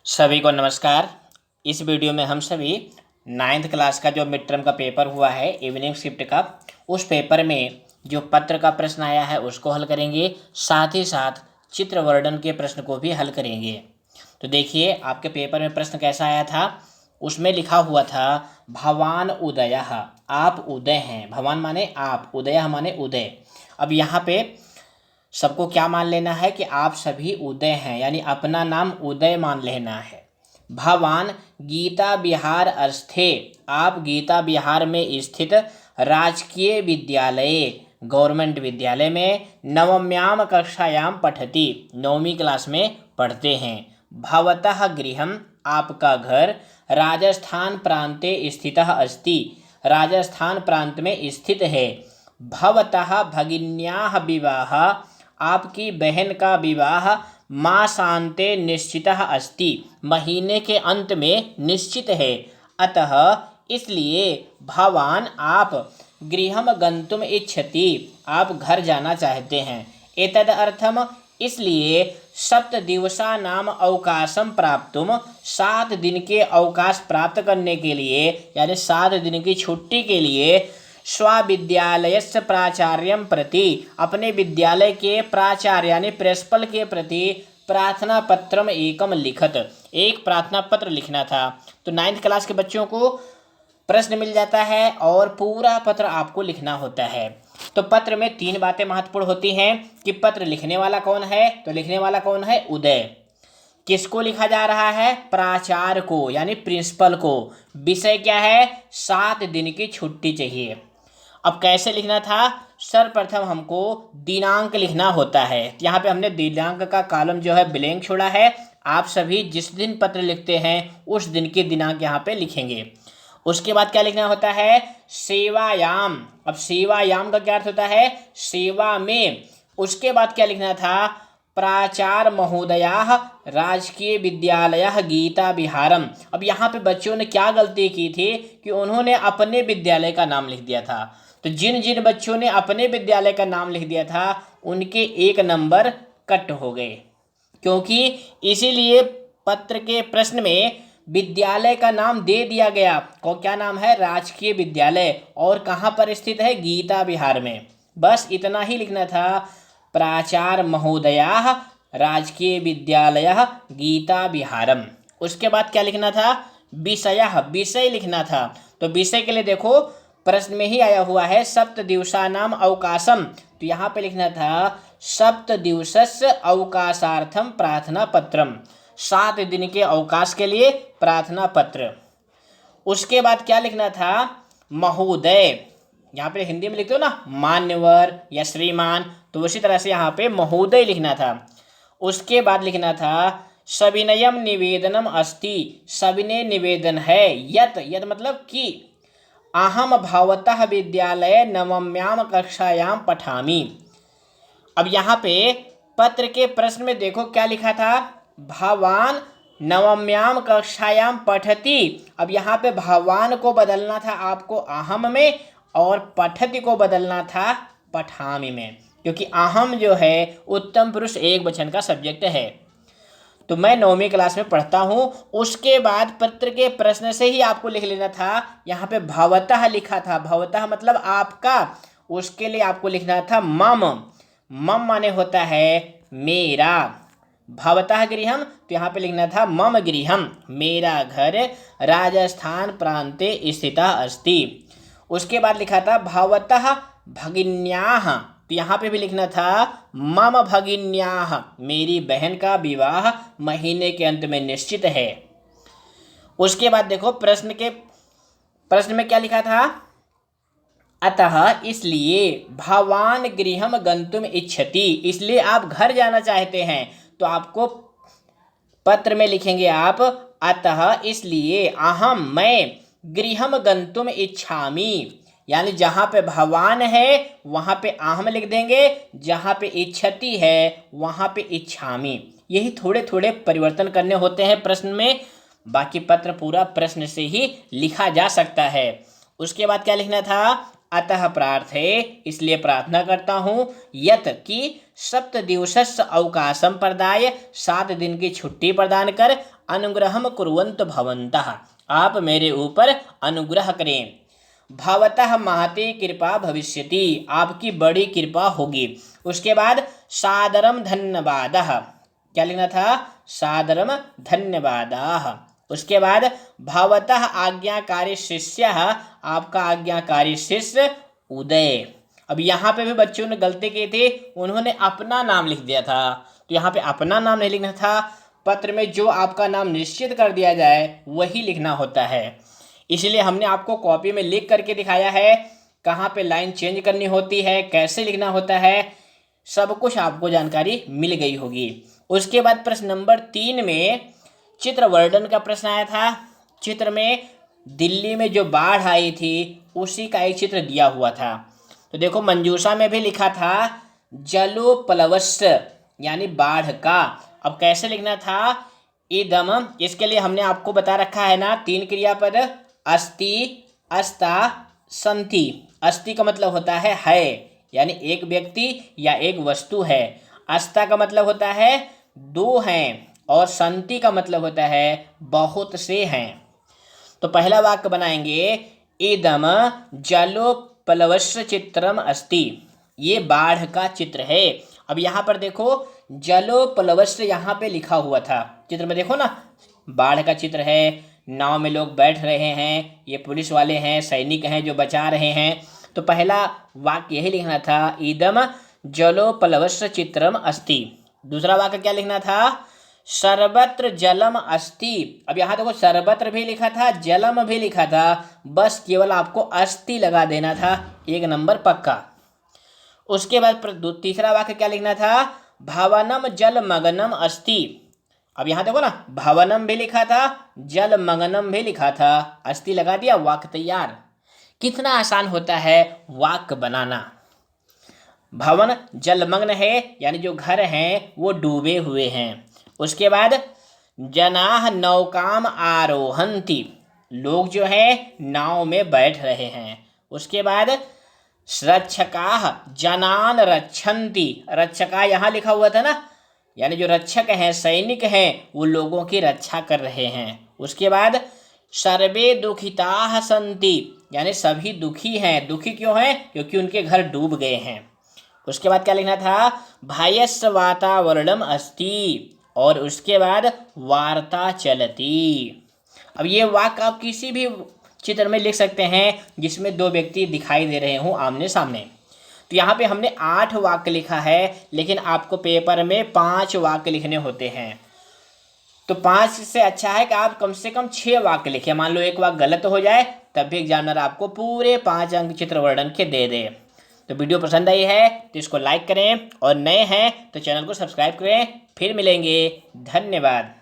सभी को नमस्कार। इस वीडियो में हम सभी 9th क्लास का जो मिड टर्म का पेपर हुआ है इवनिंग शिफ्ट का, उस पेपर में जो पत्र का प्रश्न आया है उसको हल करेंगे, साथ ही साथ चित्र वर्णन के प्रश्न को भी हल करेंगे। तो देखिए आपके पेपर में प्रश्न कैसा आया था। उसमें लिखा हुआ था भवान उदयः, आप उदय हैं। भवान माने आप, उदयः माने उदय। अब यहाँ पे सबको क्या मान लेना है कि आप सभी उदय हैं, यानी अपना नाम उदय मान लेना है। भवान गीता विहार स्थे, आप गीता विहार में स्थित राजकीय विद्यालय, गवर्नमेंट विद्यालय में नवम्याम कक्षायाम पठति, 9वीं क्लास में पढ़ते हैं। भवतः गृहम, आपका घर राजस्थान प्रांते स्थितः अस्ति, राजस्थान प्रांत में स्थित है। भवतः भगिन्याः विवाह, आपकी बहन का विवाह मासान्ते निश्चितः अस्ति, महीने के अंत में निश्चित है। अतः इसलिए भवान आप गृहम गंतुम इच्छति, आप घर जाना चाहते हैं। एतद अर्थम, इसलिए सप्तदिवसानाम अवकाशम प्राप्तुम, 7 दिन के अवकाश प्राप्त करने के लिए, यानी 7 दिन की छुट्टी के लिए स्वविद्यालयस्य प्राचार्यं प्रति, अपने विद्यालय के प्राचार्य यानी प्रिंसिपल के प्रति प्रार्थना पत्रम एकम लिखत, एक प्रार्थना पत्र लिखना था। तो 9th क्लास के बच्चों को प्रश्न मिल जाता है और पूरा पत्र आपको लिखना होता है। तो पत्र में 3 बातें महत्वपूर्ण होती हैं कि पत्र लिखने वाला कौन है। तो लिखने वाला कौन है? उदय। किसको लिखा जा रहा है? प्राचार्य को, यानी प्रिंसिपल को। विषय क्या है? 7 दिन की छुट्टी चाहिए। अब कैसे लिखना था? सर्वप्रथम हमको दिनांक लिखना होता है। यहाँ पे हमने दिनांक का कॉलम जो है ब्लैंक छोड़ा है। आप सभी जिस दिन पत्र लिखते हैं उस दिन के दिनांक यहाँ पे लिखेंगे। उसके बाद क्या लिखना होता है? सेवायाम। अब सेवायाम का क्या अर्थ होता है? सेवा में। उसके बाद क्या लिखना था? प्राचार्य महोदयाः राजकीय विद्यालयः गीता विहारम। अब यहाँ पे बच्चों ने क्या गलती की थी कि उन्होंने अपने विद्यालय का नाम लिख दिया था। तो जिन जिन बच्चों ने अपने विद्यालय का नाम लिख दिया था उनके 1 नंबर कट हो गए, क्योंकि इसीलिए पत्र के प्रश्न में विद्यालय का नाम दे दिया गया। क्या नाम है? राजकीय विद्यालय। और कहाँ पर स्थित है? गीता विहार में। बस इतना ही लिखना था। प्राचार्य महोदयाः राजकीय विद्यालयः गीता विहारम। उसके बाद क्या लिखना था? विषयः, विषय लिखना था। तो विषय के लिए देखो प्रश्न में ही आया हुआ है सप्तदिवसानाम अवकाशम। तो यहाँ पे लिखना था सप्तदिवसस्य अवकाशार्थम प्रार्थना पत्रम, 7 दिन के अवकाश के लिए प्रार्थना पत्र। उसके बाद क्या लिखना था? महोदय। यहाँ पे हिंदी में लिखते हो ना मान्यवर या श्रीमान, तो उसी तरह से यहाँ पे महोदय लिखना था। उसके बाद लिखना था सविनयम निवेदनम अस्ति, सविनय निवेदन है। यत, यत मतलब कि अहम भवतः विद्यालय नवम्याम कक्षायाम पठामि। अब यहाँ पे पत्र के प्रश्न में देखो क्या लिखा था? भवान नवम्याम कक्षायाम पठति। अब यहाँ पे भगवान को बदलना था आपको अहम में, और पठति को बदलना था पठामि में, क्योंकि अहम जो है उत्तम पुरुष एक वचन का सब्जेक्ट है। तो मैं 9वीं क्लास में पढ़ता हूँ। उसके बाद पत्र के प्रश्न से ही आपको लिख लेना था। यहाँ पे भवतः लिखा था, भवतः मतलब आपका। उसके लिए आपको लिखना था मम। मम माने होता है मेरा। भवतः गृहम, तो यहाँ पे लिखना था मम गृहम, मेरा घर राजस्थान प्रांते स्थितः अस्ति। उसके बाद लिखा था भवतः भगिन्याः, तो यहाँ पे भी लिखना था मम भगिन्याः, मेरी बहन का विवाह महीने के अंत में निश्चित है। उसके बाद देखो प्रश्न में क्या लिखा था? अतः इसलिए भवान गृहम गंतुम इच्छति, इसलिए आप घर जाना चाहते हैं। तो आपको पत्र में लिखेंगे आप अतः इसलिए अहम मैं गृहम गंतुम इच्छामि, यानी जहाँ पे भगवान है वहाँ पे अहम लिख देंगे, जहाँ पे इच्छति है वहाँ पे इच्छामि। यही थोड़े थोड़े परिवर्तन करने होते हैं प्रश्न में, बाकी पत्र पूरा प्रश्न से ही लिखा जा सकता है। उसके बाद क्या लिखना था? अतः प्रार्थे इसलिए प्रार्थना करता हूँ यत कि सप्तदिवसस्य अवकाशं प्रदाय 7 दिन की छुट्टी प्रदान कर अनुग्रहं कुर्वन्तु भवन्तः आप मेरे ऊपर अनुग्रह करें। भवतः महती कृपा भविष्यति आपकी बड़ी कृपा होगी। उसके बाद सादरम धन्यवादः क्या लिखना था? सादरम धन्यवादाः। उसके बाद भवतः आज्ञाकारी शिष्यः आपका आज्ञाकारी शिष्य उदय। अब यहाँ पे भी बच्चों ने गलती की थी, उन्होंने अपना नाम लिख दिया था, तो यहाँ पे अपना नाम नहीं लिखना था। पत्र में जो आपका नाम निश्चित कर दिया जाए वही लिखना होता है। इसलिए हमने आपको कॉपी में लिख करके दिखाया है, कहाँ पे लाइन चेंज करनी होती है, कैसे लिखना होता है, सब कुछ आपको जानकारी मिल गई होगी। उसके बाद प्रश्न नंबर 3 में चित्र वर्णन का प्रश्न आया था। चित्र में दिल्ली में जो बाढ़ आई थी उसी का एक चित्र दिया हुआ था। तो देखो मंजूषा में भी लिखा था जलोपलवस्य यानी बाढ़ का। अब कैसे लिखना था? इदम, इसके लिए हमने आपको बता रखा है ना 3 क्रियापद, अस्ति, अस्ता, संति। अस्ति का मतलब होता है यानी एक व्यक्ति या एक वस्तु है। अस्ता का मतलब होता है 2 हैं और संति का मतलब होता है बहुत से हैं। तो पहला वाक्य बनाएंगे इदम जलोपलवस्य चित्रम अस्ति, ये बाढ़ का चित्र है। अब यहाँ पर देखो जलोपलवस्य यहाँ पे लिखा हुआ था, चित्र में देखो ना बाढ़ का चित्र है, नाव में लोग बैठ रहे हैं, ये पुलिस वाले हैं, सैनिक हैं जो बचा रहे हैं। तो पहला वाक्य यही लिखना था इदम जलोपलवस्य चित्रम अस्ति। दूसरा वाक्य क्या लिखना था? सर्वत्र जलम अस्ति। अब यहाँ देखो सर्वत्र भी लिखा था, जलम भी लिखा था, बस केवल आपको अस्ति लगा देना था, 1 नंबर पक्का। उसके बाद तीसरा वाक्य क्या लिखना था? भवनम जलमग्नम अस्ति। अब यहाँ देखो ना भवनम भी लिखा था, जलमग्नम भी लिखा था, अस्ति लगा दिया, वाक्य तैयार। कितना आसान होता है वाक्य बनाना। भवन जलमग्न है यानी जो घर हैं वो डूबे हुए हैं। उसके बाद जनाः नौकाम आरोहन्ति, लोग जो है नाव में बैठ रहे हैं। उसके बाद रक्षकाः जनान रक्षन्ति, रक्षका यहाँ लिखा हुआ था ना, यानी जो रक्षक हैं सैनिक हैं वो लोगों की रक्षा कर रहे हैं। उसके बाद सर्वे दुखिताः सन्ति, यानी सभी दुखी हैं। दुखी क्यों हैं? क्योंकि उनके घर डूब गए हैं। उसके बाद क्या लिखना था? भयस्य वातावरणम अस्ति, और उसके बाद वार्ता चलती। अब ये वाक्य आप किसी भी चित्र में लिख सकते हैं जिसमें 2 व्यक्ति दिखाई दे रहे हों आमने सामने। तो यहाँ पे हमने 8 वाक्य लिखा है, लेकिन आपको पेपर में 5 वाक्य लिखने होते हैं। तो 5 से अच्छा है कि आप कम से कम 6 वाक्य लिखें। मान लो एक वाक्य गलत हो जाए तब भी एग्जामिनर आपको पूरे 5 अंक चित्र वर्णन के दे दे। तो वीडियो पसंद आई है तो इसको लाइक करें और नए हैं तो चैनल को सब्सक्राइब करें। फिर मिलेंगे, धन्यवाद।